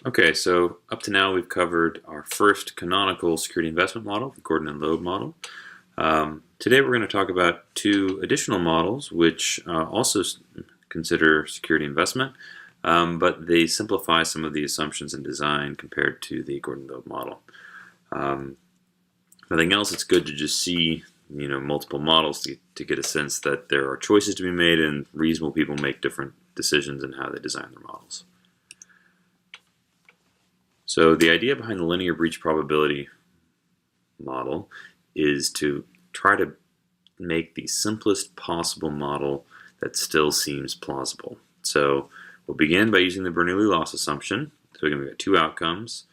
Okay, so up to now we've covered our first canonical security investment model, the Gordon and Loeb model. Today we're going to talk about two additional models which also consider security investment, but they simplify some of the assumptions and design compared to the Gordon-Loeb model. If nothing else, it's good to just see multiple models to get a sense that there are choices to be made and reasonable people make different decisions in how they design their models. So the idea behind the linear breach probability model is to try to make the simplest possible model that still seems plausible. So we'll begin by using the Bernoulli loss assumption. So again, we've got two outcomes,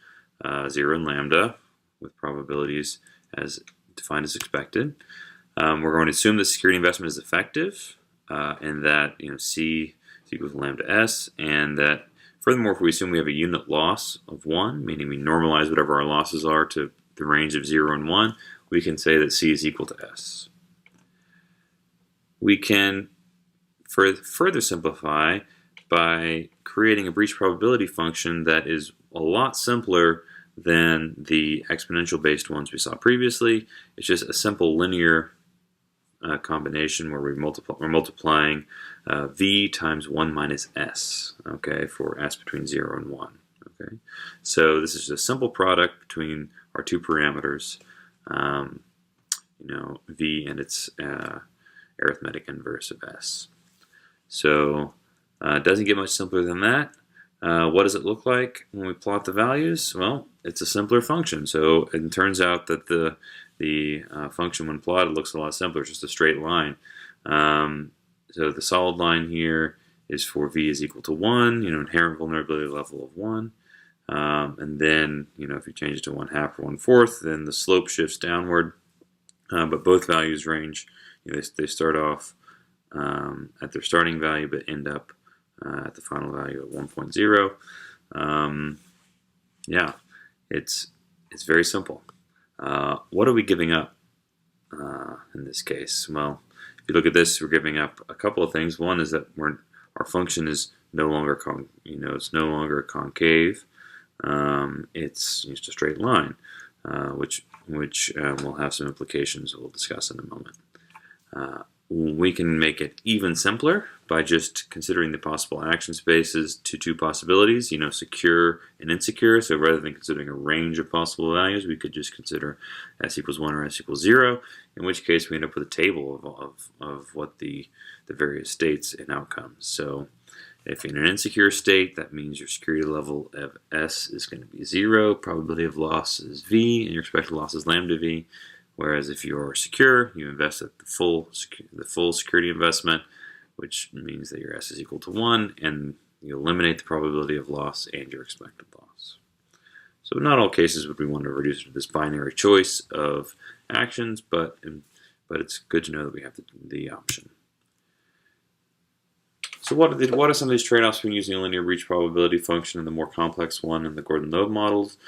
0 and lambda, with probabilities as defined as expected. We're going to assume the security investment is effective, and that C is equal to lambda S, and that furthermore, if we assume we have a unit loss of 1, meaning we normalize whatever our losses are to the range of 0 and 1, we can say that C is equal to S. We can further simplify by creating a breach probability function that is a lot simpler than the exponential based ones we saw previously. It's just a simple linear combination where we're multiplying v times 1 minus s, okay, for s between 0 and 1. Okay, so this is a simple product between our two parameters, v and its arithmetic inverse of s. So it doesn't get much simpler than that. What does it look like when we plot the values? Well, it's a simpler function. So it turns out that the function when plotted looks a lot simpler. It's just a straight line. So the solid line here is for v is equal to 1, inherent vulnerability level of 1. And then, if you change it to 1/2 or 1/4, then the slope shifts downward. But both values range, they start off at their starting value but end up at the final value at 1.0. Yeah, it's very simple. What are we giving up in this case? Well, if you look at this, we're giving up a couple of things. One is that our function is no longer it's no longer concave. It's just a straight line, which will have some implications we'll discuss in a moment. We can make it even simpler by just considering the possible action spaces to two possibilities, secure and insecure. So rather than considering a range of possible values, we could just consider s equals 1 or s equals 0, in which case we end up with a table of what the various states and outcomes. So if in an insecure state, that means your security level of s is going to be 0, probability of loss is v, and your expected loss is lambda v. Whereas if you are secure, you invest at the full security investment, which means that your S is equal to 1, and you eliminate the probability of loss and your expected loss. So in not all cases would we want to reduce it to this binary choice of actions, but it's good to know that we have the option. So what are some of these trade-offs when using a linear breach probability function and the more complex one in the Gordon-Loeb models?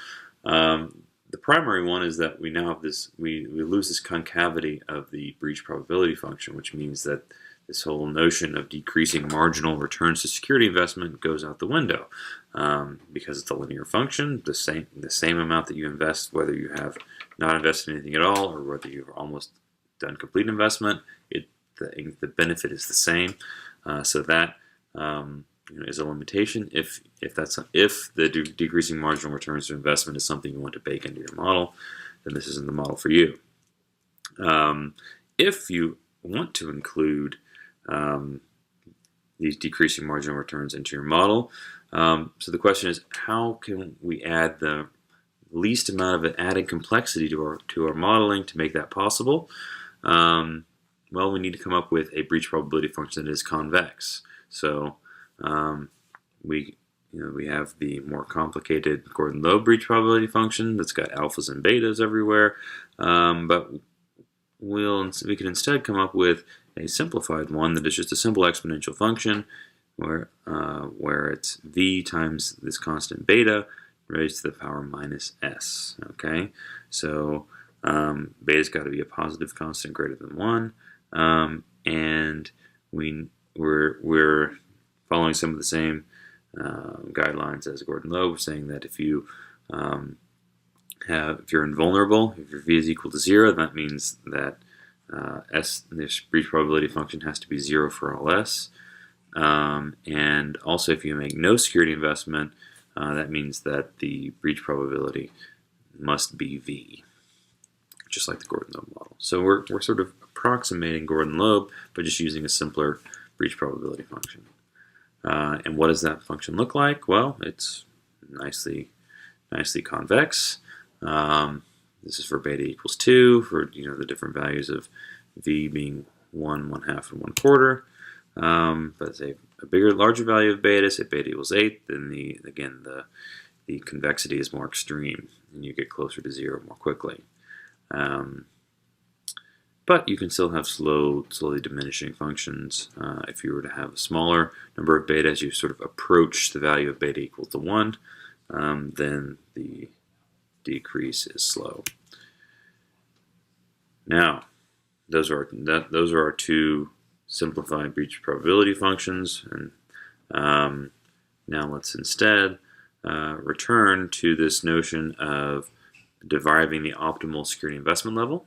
The primary one is that we now have this, we lose this concavity of the breach probability function, which means that this whole notion of decreasing marginal returns to security investment goes out the window, because it's a linear function. The same amount that you invest, whether you have not invested anything at all or whether you've almost done complete investment, the benefit is the same. So that is a limitation. If the decreasing marginal returns to investment is something you want to bake into your model, then this isn't the model for you. If you want to include these decreasing marginal returns into your model, so the question is, how can we add the least amount of added complexity to our modeling to make that possible? Well, we need to come up with a breach probability function that is convex. So we have the more complicated Gordon-Loeb breach probability function that's got alphas and betas everywhere, but we can instead come up with a simplified one that is just a simple exponential function where it's v times this constant beta raised to the power minus s. Okay, so beta's got to be a positive constant greater than 1, and we're following some of the same guidelines as Gordon Loeb, saying that if you're invulnerable, if your v is equal to 0, that means that this breach probability function has to be 0 for all s. And also, if you make no security investment, that means that the breach probability must be v, just like the Gordon Loeb model. So we're sort of approximating Gordon Loeb, but just using a simpler breach probability function. And what does that function look like? Well, it's nicely convex. This is for beta equals 2, for the different values of v being 1, 1/2, and 1/4. But say a larger value of beta, say beta equals 8, then the convexity is more extreme, and you get closer to 0 more quickly. But you can still have slowly diminishing functions. If you were to have a smaller number of beta as you sort of approach the value of beta equal to 1, then the decrease is slow. Now, those are our two simplified breach probability functions, and now let's instead return to this notion of deriving the optimal security investment level.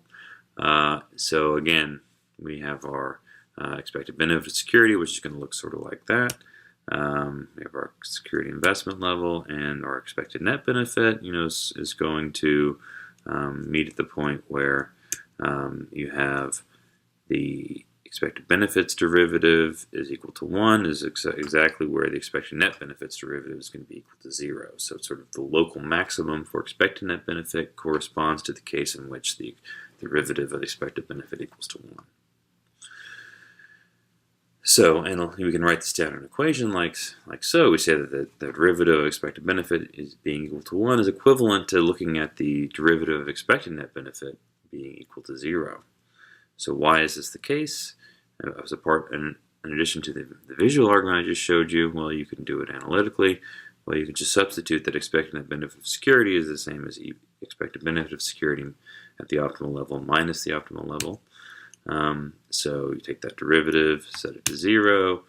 So again, we have our expected benefit of security, which is going to look sort of like that. We have our security investment level, and our expected net benefit, is going to meet at the point where you have the expected benefits derivative is equal to 1, is exactly where the expected net benefits derivative is going to be equal to 0. So it's sort of the local maximum for expected net benefit corresponds to the case in which the derivative of the expected benefit equals to 1. So, and we can write this down in an equation like so. We say that the derivative of expected benefit is being equal to 1 is equivalent to looking at the derivative of expected net benefit being equal to 0. So why is this the case? As a part, in addition to the visual argument I just showed you, well, you can do it analytically. Well, you can just substitute that expected net benefit of security is the same as expected benefit of security at the optimal level minus the optimal level. So you take that derivative, set it to 0,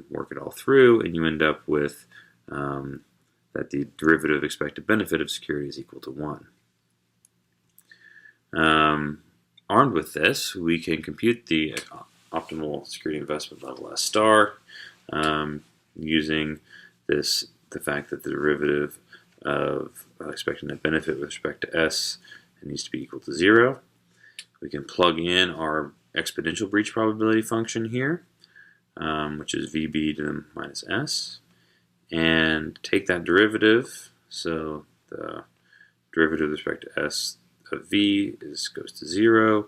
work it all through, and you end up with that the derivative of expected benefit of security is equal to 1. Armed with this, we can compute the optimal security investment level S star using the fact that the derivative of expected net benefit with respect to S needs to be equal to 0. We can plug in our exponential breach probability function here, which is VB to the minus S, and take that derivative. So the derivative with respect to S of V goes to 0.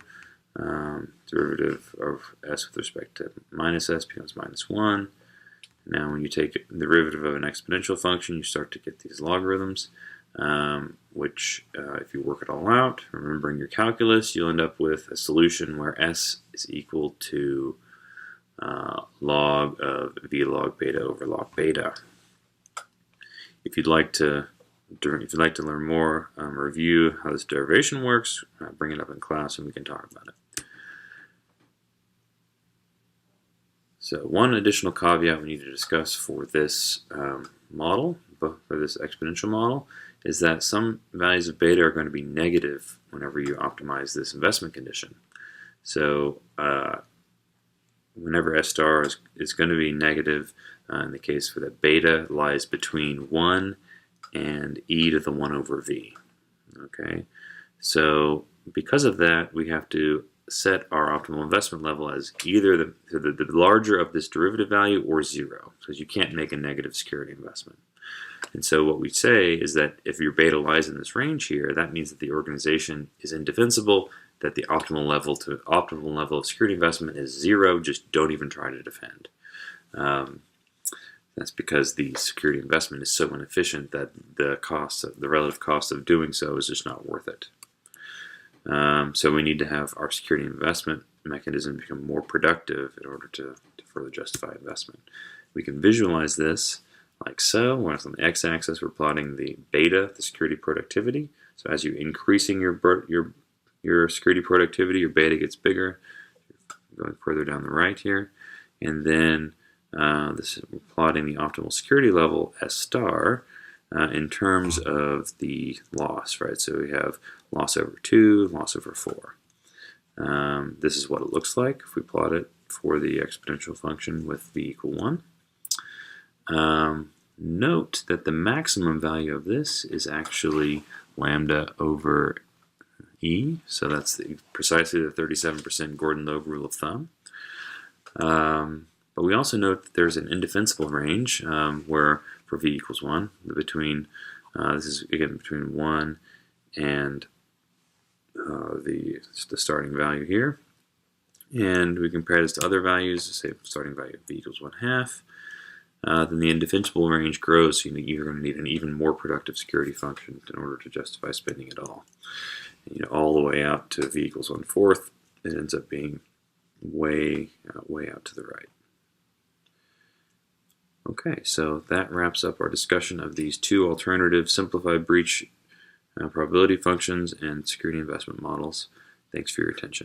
Derivative of S with respect to minus S becomes minus 1. Now when you take the derivative of an exponential function, you start to get these logarithms, which if you work it all out, remembering your calculus, you'll end up with a solution where S is equal to log of V log beta over log beta. If you'd like to learn more, review how this derivation works, bring it up in class and we can talk about it. So one additional caveat we need to discuss for this model, for this exponential model, is that some values of beta are going to be negative whenever you optimize this investment condition. So whenever S star is going to be negative, in the case where that beta lies between 1 and e to the 1 over v. Okay, so because of that, we have to set our optimal investment level as either the larger of this derivative value or 0, because you can't make a negative security investment. And so what we say is that if your beta lies in this range here, that means that the organization is indefensible, that the optimal level of security investment is 0, just don't even try to defend. That's because the security investment is so inefficient that the relative cost of doing so is just not worth it. So we need to have our security investment mechanism become more productive in order to further justify investment. We can visualize this like so. Where on the x-axis we're plotting the beta, the security productivity. So as you're increasing your security productivity, your beta gets bigger. Going further down the right here, and then This is plotting the optimal security level S star in terms of the loss, right? So we have loss over 2, loss over 4. This is what it looks like if we plot it for the exponential function with v equal 1. Note that the maximum value of this is actually lambda over e, so that's precisely the 37% Gordon-Loeb rule of thumb. But we also note that there's an indefensible range where for v equals 1, between this is again between 1 and the starting value here, and we compare this to other values. Say starting value of v equals 1/2. Then the indefensible range grows, so you're going to need an even more productive security function in order to justify spending it all. And, all the way out to v equals 1/4, it ends up being way out to the right. Okay, so that wraps up our discussion of these two alternative simplified breach probability functions and security investment models. Thanks for your attention.